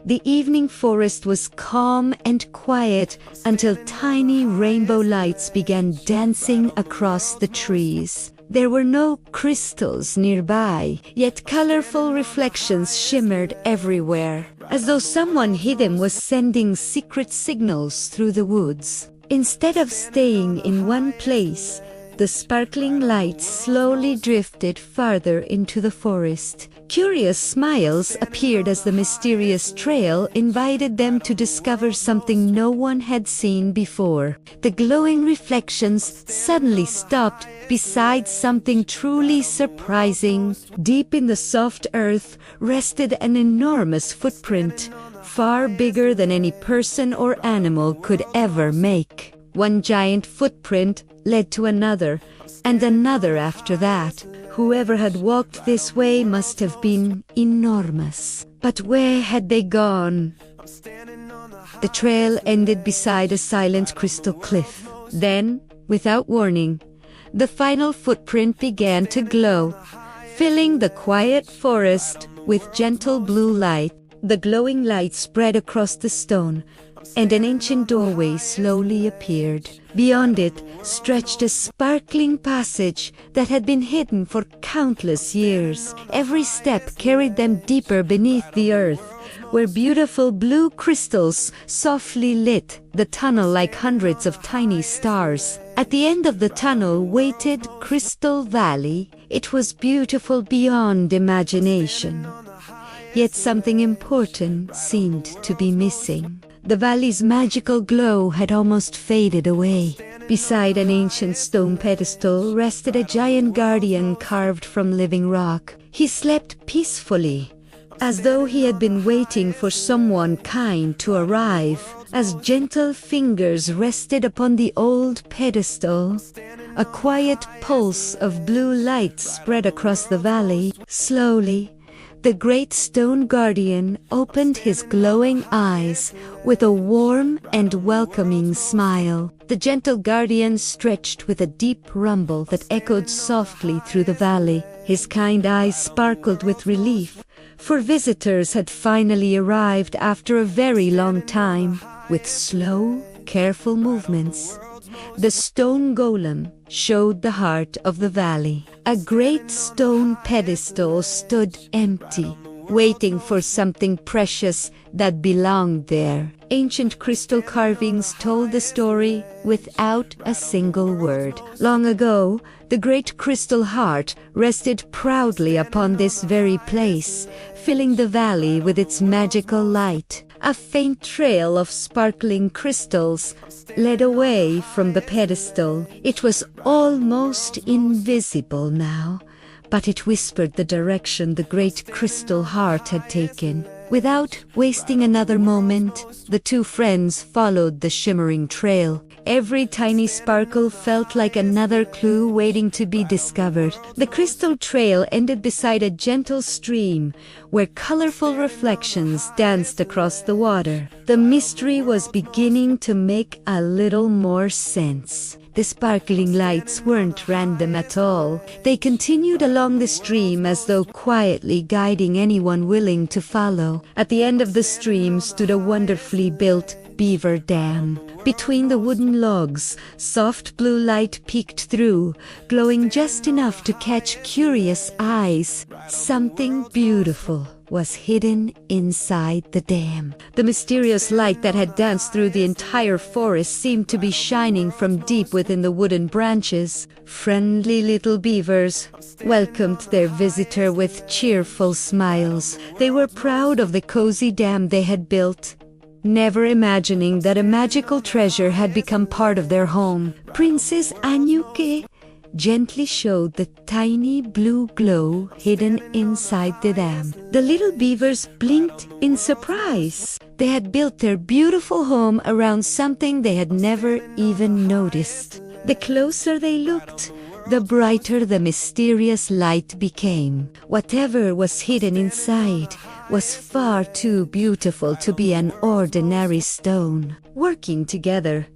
The evening forest was calm and quiet until tiny rainbow lights began dancing across the trees. There were no crystals nearby, yet colorful reflections shimmered everywhere, as though someone hidden was sending secret signals through the woods. Instead of staying in one place, the sparkling lights slowly drifted farther into the forest. Curious smiles appeared as the mysterious trail invited them to discover something no one had seen before. The glowing reflections suddenly stopped beside something truly surprising. Deep in the soft earth rested an enormous footprint, far bigger than any person or animal could ever make. One giant footprint led to another, and another after that. Whoever had walked this way must have been enormous. But where had they gone? The trail ended beside a silent crystal cliff. Then, without warning, the final footprint began to glow, filling the quiet forest with gentle blue light. The glowing light spread across the stone, and an ancient doorway slowly appeared. Beyond it stretched a sparkling passage that had been hidden for countless years. Every step carried them deeper beneath the earth, where beautiful blue crystals softly lit the tunnel like hundreds of tiny stars. At the end of the tunnel waited Crystal Valley. It was beautiful beyond imagination. Yet something important seemed to be missing. The valley's magical glow had almost faded away. Beside an ancient stone pedestal rested a giant guardian carved from living rock. He slept peacefully, as though he had been waiting for someone kind to arrive. As gentle fingers rested upon the old pedestal, a quiet pulse of blue light spread across the valley. Slowly, the great stone guardian opened his glowing eyes with a warm and welcoming smile. The gentle guardian stretched with a deep rumble that echoed softly through the valley. His kind eyes sparkled with relief, for visitors had finally arrived after a very long time. With slow, careful movements, the Stone Golem showed the heart of the valley. A great stone pedestal stood empty, waiting for something precious that belonged there. Ancient crystal carvings told the story without a single word. Long ago, the great crystal heart rested proudly upon this very place, filling the valley with its magical light. A faint trail of sparkling crystals led away from the pedestal. It was almost invisible now, but it whispered the direction the great crystal heart had taken. Without wasting another moment, the two friends followed the shimmering trail. Every tiny sparkle felt like another clue waiting to be discovered. The crystal trail ended beside a gentle stream where colorful reflections danced across the water. The mystery was beginning to make a little more sense. The sparkling lights weren't random at all. They continued along the stream as though quietly guiding anyone willing to follow. At the end of the stream stood a wonderfully built beaver dam. Between the wooden logs, soft blue light peeked through, glowing just enough to catch curious eyes. Something beautiful was hidden inside the dam. The mysterious light that had danced through the entire forest seemed to be shining from deep within the wooden branches. Friendly little beavers welcomed their visitor with cheerful smiles. They were proud of the cozy dam they had built, never imagining that a magical treasure had become part of their home. Princess Anuke gently showed the tiny blue glow hidden inside the dam. The little beavers blinked in surprise. They had built their beautiful home around something they had never even noticed. The closer they looked, the brighter the mysterious light became. Whatever was hidden inside was far too beautiful to be an ordinary stone. Working together,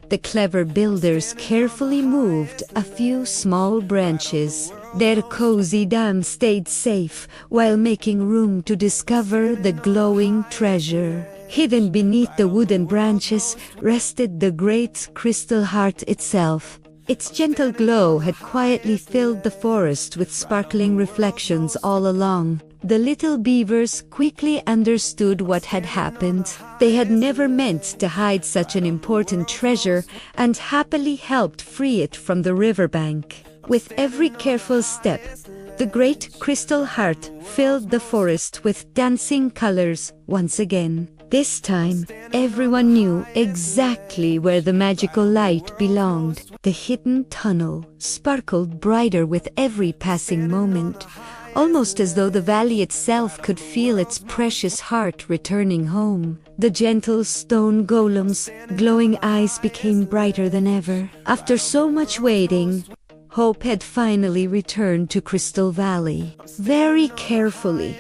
the clever builders carefully moved a few small branches Their cozy dam stayed safe while making room to discover the glowing treasure. Hidden beneath the wooden branches rested the great crystal heart itself. Its gentle glow had quietly filled the forest with sparkling reflections all along. The little beavers quickly understood what had happened. They had never meant to hide such an important treasure and happily helped free it from the riverbank. With every careful step, the great crystal heart filled the forest with dancing colors once again. This time, everyone knew exactly where the magical light belonged. The hidden tunnel sparkled brighter with every passing moment, almost as though the valley itself could feel its precious heart returning home. The gentle stone golem's glowing eyes became brighter than ever. After so much waiting, hope had finally returned to Crystal Valley. Very carefully,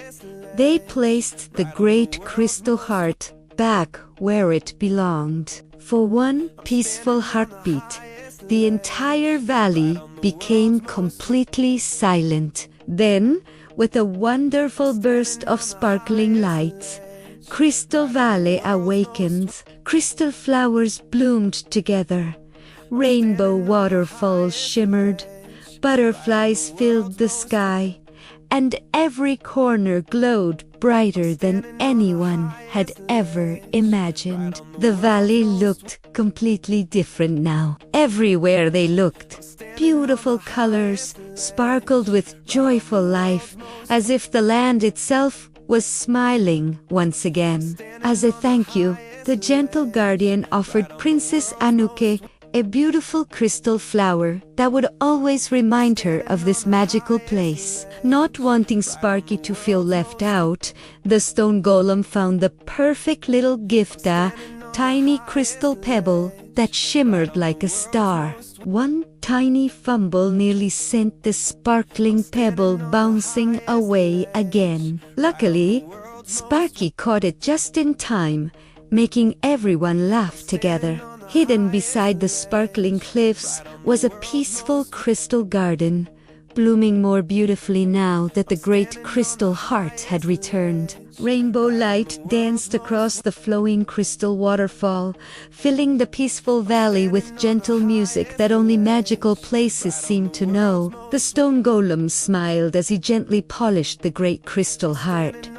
they placed the great crystal heart back where it belonged. For one peaceful heartbeat, the entire valley became completely silent. Then, with a wonderful burst of sparkling light, Crystal Valley awakened. Crystal flowers bloomed together. Rainbow waterfalls shimmered. Butterflies filled the sky. And every corner glowed brighter than anyone had ever imagined. The valley looked completely different now. Everywhere they looked, beautiful colors sparkled with joyful life, as if the land itself was smiling once again. As a thank you, the gentle guardian offered Princess Anuke a beautiful crystal flower that would always remind her of this magical place. Not wanting Sparky to feel left out, the stone golem found the perfect little gift, a tiny crystal pebble that shimmered like a star. One tiny fumble nearly sent the sparkling pebble bouncing away again. Luckily, Sparky caught it just in time, making everyone laugh together. Hidden beside the sparkling cliffs was a peaceful crystal garden, blooming more beautifully now that the great crystal heart had returned. Rainbow light danced across the flowing crystal waterfall, filling the peaceful valley with gentle music that only magical places seemed to know. The stone golem smiled as he gently polished the great crystal heart.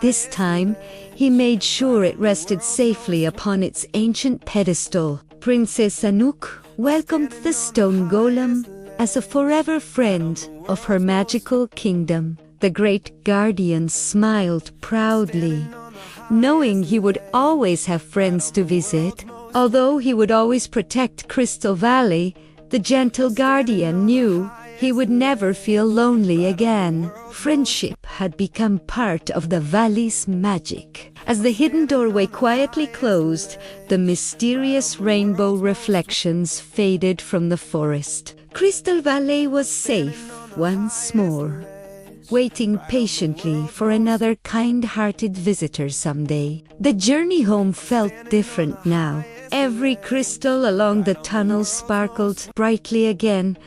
This time, he made sure it rested safely upon its ancient pedestal. Princess Anuke welcomed the stone golem as a forever friend of her magical kingdom. The great guardian smiled proudly, knowing he would always have friends to visit. Although he would always protect Crystal Valley, the gentle guardian knew he would never feel lonely again. Friendship had become part of the valley's magic. As the hidden doorway quietly closed, the mysterious rainbow reflections faded from the forest. Crystal Valley was safe once more, waiting patiently for another kind-hearted visitor someday. The journey home felt different now. Every crystal along the tunnel sparkled brightly again,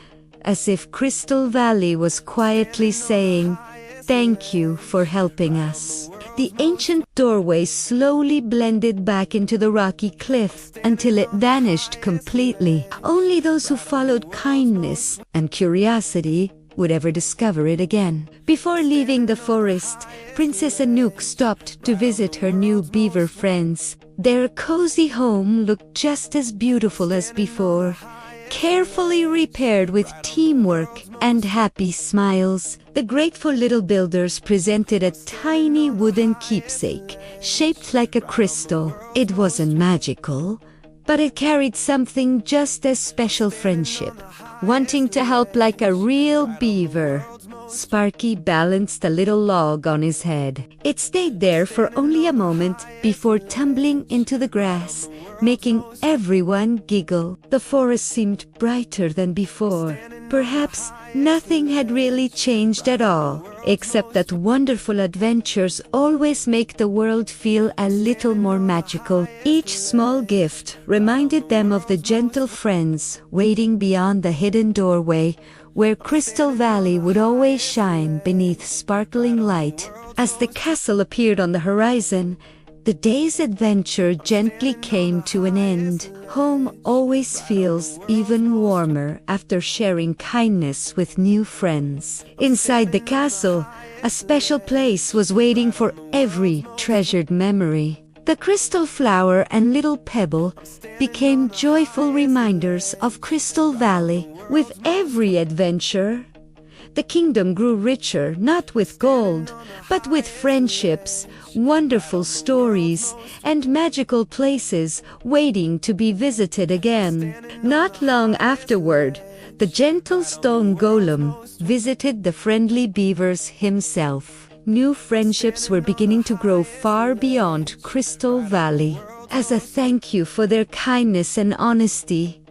as if Crystal Valley was quietly saying, "Thank you for helping us." The ancient doorway slowly blended back into the rocky cliff until it vanished completely. Only those who followed kindness and curiosity would ever discover it again. Before leaving the forest, Princess Anuke stopped to visit her new beaver friends. Their cozy home looked just as beautiful as before, carefully repaired with teamwork and happy smiles. The grateful little builders presented a tiny wooden keepsake, shaped like a crystal. It wasn't magical, but it carried something just as special: friendship. Wanting to help like a real beaver, Sparky balanced a little log on his head. It stayed there for only a moment before tumbling into the grass, making everyone giggle. The forest seemed brighter than before. Perhaps nothing had really changed at all, except that wonderful adventures always make the world feel a little more magical. Each small gift reminded them of the gentle friends waiting beyond the hidden doorway, where Crystal Valley would always shine beneath sparkling light. As the castle appeared on the horizon, the day's adventure gently came to an end. Home always feels even warmer after sharing kindness with new friends. Inside the castle, a special place was waiting for every treasured memory. The crystal flower and little pebble became joyful reminders of Crystal Valley. With every adventure, the kingdom grew richer, not with gold, but with friendships, wonderful stories, and magical places waiting to be visited again. Not long afterward, the gentle Stone Golem visited the friendly beavers himself. New friendships were beginning to grow far beyond Crystal Valley. As a thank you for their kindness and honesty,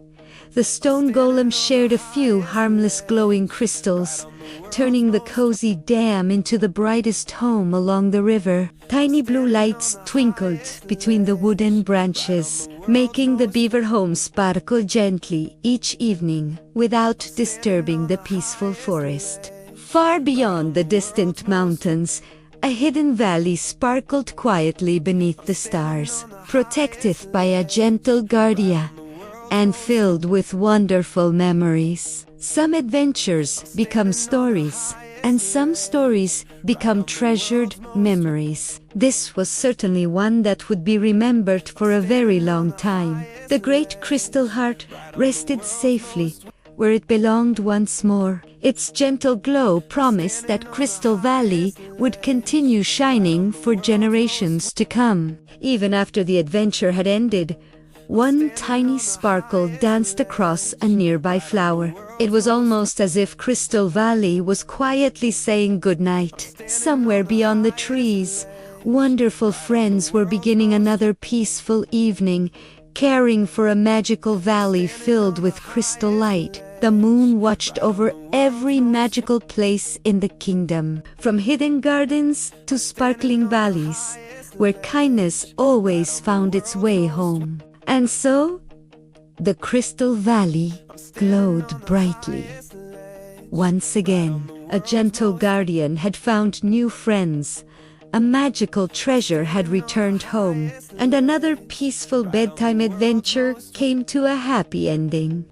the Stone Golem shared a few harmless glowing crystals, turning the cozy dam into the brightest home along the river. Tiny blue lights twinkled between the wooden branches, making the beaver home sparkle gently each evening without disturbing the peaceful forest. Far beyond the distant mountains, a hidden valley sparkled quietly beneath the stars, protected by a gentle guardian and filled with wonderful memories. Some adventures become stories, and some stories become treasured memories. This was certainly one that would be remembered for a very long time. The great crystal heart rested safely where it belonged once more. Its gentle glow promised that Crystal Valley would continue shining for generations to come. Even after the adventure had ended, one tiny sparkle danced across a nearby flower. It was almost as if Crystal Valley was quietly saying goodnight. Somewhere beyond the trees, wonderful friends were beginning another peaceful evening, caring for a magical valley filled with crystal light. The moon watched over every magical place in the kingdom, from hidden gardens to sparkling valleys, where kindness always found its way home. And so, the Crystal Valley glowed brightly. Once again, a gentle guardian had found new friends, a magical treasure had returned home, and another peaceful bedtime adventure came to a happy ending.